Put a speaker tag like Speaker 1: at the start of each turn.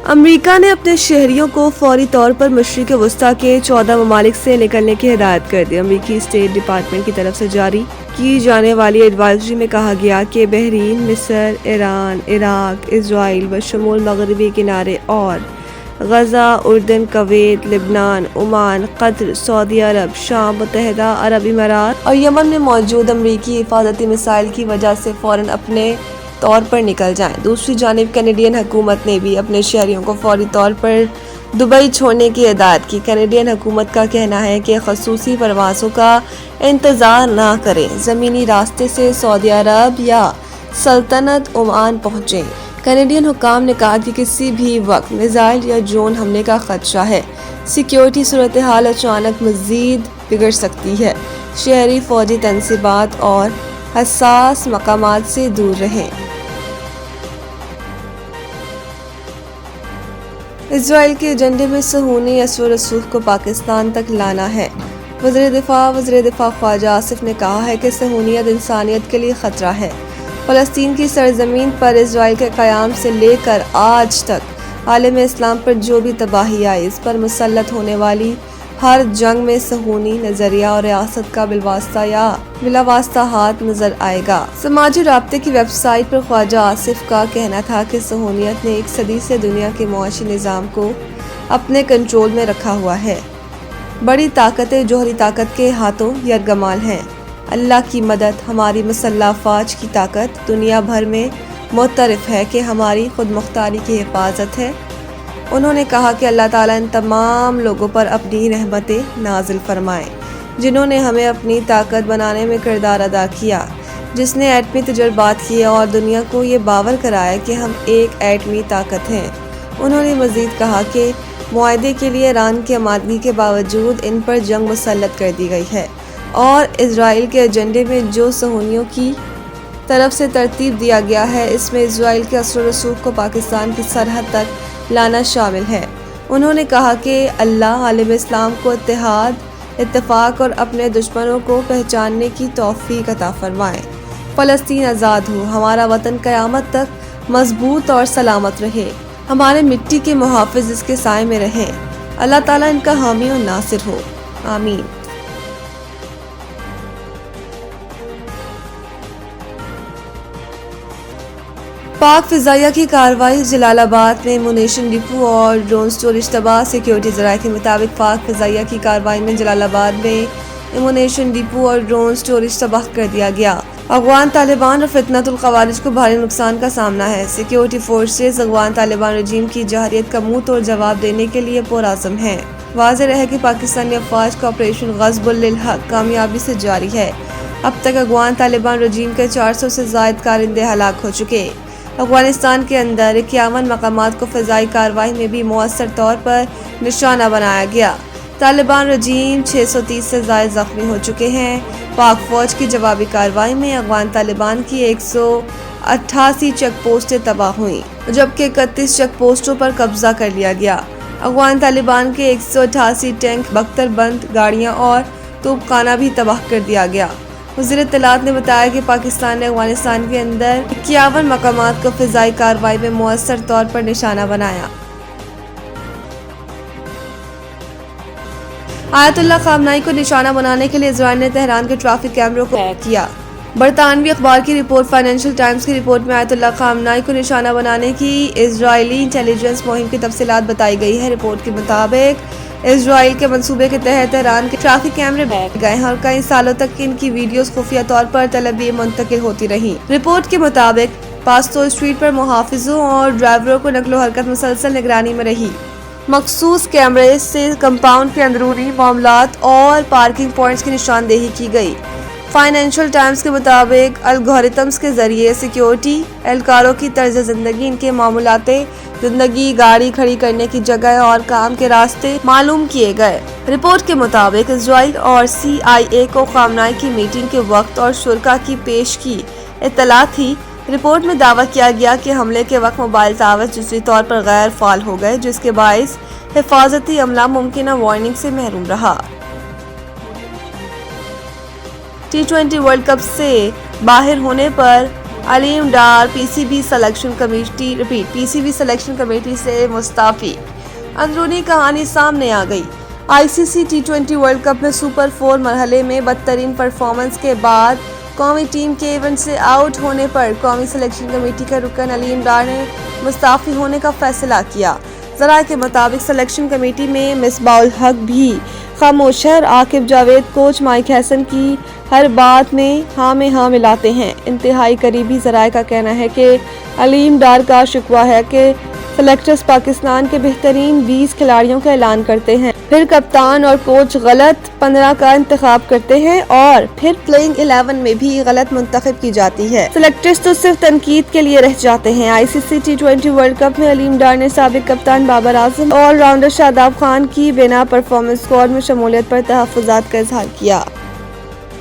Speaker 1: امریکہ نے اپنے شہریوں کو فوری طور پر مشرق وسطی کے 14 ممالک سے نکلنے کی ہدایت کر دی۔ امریکی اسٹیٹ ڈپارٹمنٹ کی طرف سے جاری کی جانے والی ایڈوائزری میں کہا گیا کہ بحرین، مصر، ایران، عراق، اسرائیل بشمول مغربی کنارے اور غزہ، اردن، کویت، لبنان، عمان، قطر، سعودی عرب، شام، متحدہ عرب امارات اور یمن میں موجود امریکی حفاظتی مسائل کی وجہ سے فوراً اپنے طور پر نکل جائیں۔ دوسری جانب کینیڈین حکومت نے بھی اپنے شہریوں کو فوری طور پر دبئی چھوڑنے کی ہدایت کی۔ کینیڈین حکومت کا کہنا ہے کہ خصوصی پروازوں کا انتظار نہ کریں، زمینی راستے سے سعودی عرب یا سلطنت عمان پہنچیں۔ کینیڈین حکام نے کہا کہ کسی بھی وقت میزائل یا ڈرون حملے کا خدشہ ہے۔ سیکیورٹی صورتحال اچانک مزید بگڑ سکتی ہے۔ شہری فوجی تنصیبات اور حساس مقامات سے دور رہیں۔ اسرائیل کے ایجنڈے میں صہیونی اثر و رسوخ کو پاکستان تک لانا ہے۔ وزیر دفاع خواجہ آصف نے کہا ہے کہ صہیونیت انسانیت کے لیے خطرہ ہے۔ فلسطین کی سرزمین پر اسرائیل کے قیام سے لے کر آج تک عالم اسلام پر جو بھی تباہی آئی، اس پر مسلط ہونے والی ہر جنگ میں صہیونی نظریہ اور ریاست کا بالواسطہ یا بلا واسطہ ہاتھ نظر آئے گا۔ سماجی رابطے کی ویب سائٹ پر خواجہ آصف کا کہنا تھا کہ صہیونیت نے ایک صدی سے دنیا کے معاشی نظام کو اپنے کنٹرول میں رکھا ہوا ہے۔ بڑی طاقتیں جوہری طاقت کے ہاتھوں یرغمال ہیں۔ اللہ کی مدد، ہماری مسلح افواج کی طاقت دنیا بھر میں معترف ہے کہ ہماری خود مختاری کی حفاظت ہے۔ انہوں نے کہا کہ اللہ تعالیٰ ان تمام لوگوں پر اپنی رحمتیں نازل فرمائے جنہوں نے ہمیں اپنی طاقت بنانے میں کردار ادا کیا، جس نے ایٹمی تجربات کیے اور دنیا کو یہ باور کرایا کہ ہم ایک ایٹمی طاقت ہیں۔ انہوں نے مزید کہا کہ معاہدے کے لیے ایران کی آمادگی کے باوجود ان پر جنگ مسلط کر دی گئی ہے اور اسرائیل کے ایجنڈے میں جو صہیونیوں کی طرف سے ترتیب دیا گیا ہے، اس میں اسرائیل کے اثر و رسوخ کو پاکستان کی سرحد تک لانا شامل ہے۔ انہوں نے کہا کہ اللہ عالم اسلام کو اتفاق اور اپنے دشمنوں کو پہچاننے کی توفیق عطا فرمائے۔ فلسطین آزاد ہو، ہمارا وطن قیامت تک مضبوط اور سلامت رہے، ہمارے مٹی کے محافظ اس کے سائے میں رہیں۔ اللہ تعالیٰ ان کا حامی و ناصر ہو، آمین۔ پاک فضائیہ کی کارروائی جلال آباد میں ایمونیشن ڈپو اور ڈرون سٹوریج تباہ۔ سیکیورٹی ذرائع کے مطابق پاک فضائیہ کی کارروائی میں جلال آباد میں ایمونیشن ڈپو اور ڈرون سٹوریج تباہ کر دیا گیا۔ افغان طالبان اور فتنۃ الخوارج کو بھاری نقصان کا سامنا ہے۔ سیکیورٹی فورسز افغان طالبان رجیم کی جارحیت کا منہ توڑ جواب دینے کے لیے پرعزم ہیں۔ واضح رہے کہ پاکستانی افواج کا آپریشن غصب للحق کامیابی سے جاری ہے۔ اب تک افغان طالبان رجیم کے 400 سے زائد کارندے ہلاک ہو چکے۔ افغانستان کے اندر 51 مقامات کو فضائی کارروائی میں بھی مؤثر طور پر نشانہ بنایا گیا۔ طالبان رجیم 630 سے زائد زخمی ہو چکے ہیں۔ پاک فوج کی جوابی کارروائی میں افغان طالبان کی 188 چیک پوسٹیں تباہ ہوئیں، جبکہ 31 چیک پوسٹوں پر قبضہ کر لیا گیا۔ افغان طالبان کے 188 ٹینک، بختر بند گاڑیاں اور توپ خانہ بھی تباہ کر دیا گیا۔ وزیر اطلاعات نے بتایا کہ پاکستان نے افغانستان کے اندر 51 مقامات کو فضائی کارروائی میں مؤثر طور پر نشانہ بنایا۔ آیت اللہ خامنہئی کو نشانہ بنانے کے لیے اسرائیل نے تہران کے ٹریفک کیمروں کو ہیک کیا۔ برطانوی اخبار کی رپورٹ فائنینشل ٹائمز کی رپورٹ میں آیت اللہ خامنہئی کو نشانہ بنانے کی اسرائیلی انٹیلی جنس مہم کی تفصیلات بتائی گئی ہے۔ رپورٹ کے مطابق اسرائیل کے منصوبے کے تحت تہران کے ٹریفک کیمرے ہیک گئے ہیں اور کئی سالوں تک ان کی ویڈیوز خفیہ طور پر طلبیہ منتقل ہوتی رہیں۔ رپورٹ کے مطابق پاستو اسٹریٹ پر محافظوں اور ڈرائیوروں کو نقل و حرکت مسلسل نگرانی میں رہی۔ مخصوص کیمرے سے کمپاؤنڈ کے اندرونی معاملات اور پارکنگ پوائنٹس کی نشاندہی کی گئی۔ فائنینشل ٹائمز کے مطابق الگورتھمز کے ذریعے سیکیورٹی اہلکاروں کی طرز زندگی، ان کے معمولات زندگی، گاڑی کھڑی کرنے کی جگہ اور کام کے راستے معلوم کیے گئے۔ رپورٹ کے مطابق اسرائیل اور CIA کو خامنہئی کی میٹنگ کے وقت اور شرکاء کی پیش کی اطلاع تھی۔ رپورٹ میں دعویٰ کیا گیا کہ حملے کے وقت موبائل ٹاورز جزوی طور پر غیر فعال ہو گئے، جس کے باعث حفاظتی عملہ ممکنہ وارننگ سے محروم رہا۔ T20 ورلڈ کپ سے باہر ہونے پر علیم ڈار پی سی بی سلیکشن کمیٹی سے مستعفی۔ اندرونی کہانی سامنے آ گئی۔ آئی سی سی T20 ورلڈ کپ میں سپر 4 مرحلے میں بدترین پرفارمنس کے بعد قومی ٹیم کے ایونٹ سے آؤٹ ہونے پر قومی سلیکشن کمیٹی کے رکن علیم ڈار نے مستعفی ہونے کا فیصلہ کیا۔ ذرائع کے مطابق سلیکشن کمیٹی میں مصباح الحق بھی خاموش ہے اور عاقب جاوید کوچ مائک ہیسن کی ہر بات میں ہاں ملاتے ہیں۔ انتہائی قریبی ذرائع کا کہنا ہے کہ علیم ڈار کا شکوہ ہے کہ سلیکٹرز پاکستان کے بہترین 20 کھلاڑیوں کا اعلان کرتے ہیں، پھر کپتان اور کوچ غلط 15 کا انتخاب کرتے ہیں اور پھر پلئنگ 11 میں بھی غلط منتخب کی جاتی ہے۔ سلیکٹرز تو صرف تنقید کے لیے رہ جاتے ہیں۔ آئی سی سی T20 ورلڈ کپ میں علیم ڈار نے سابق کپتان بابر اعظم اور آل راؤنڈر شاداب خان کی بنا پرفارمنس اسکواڈ میں شمولیت پر تحفظات کا اظہار کیا۔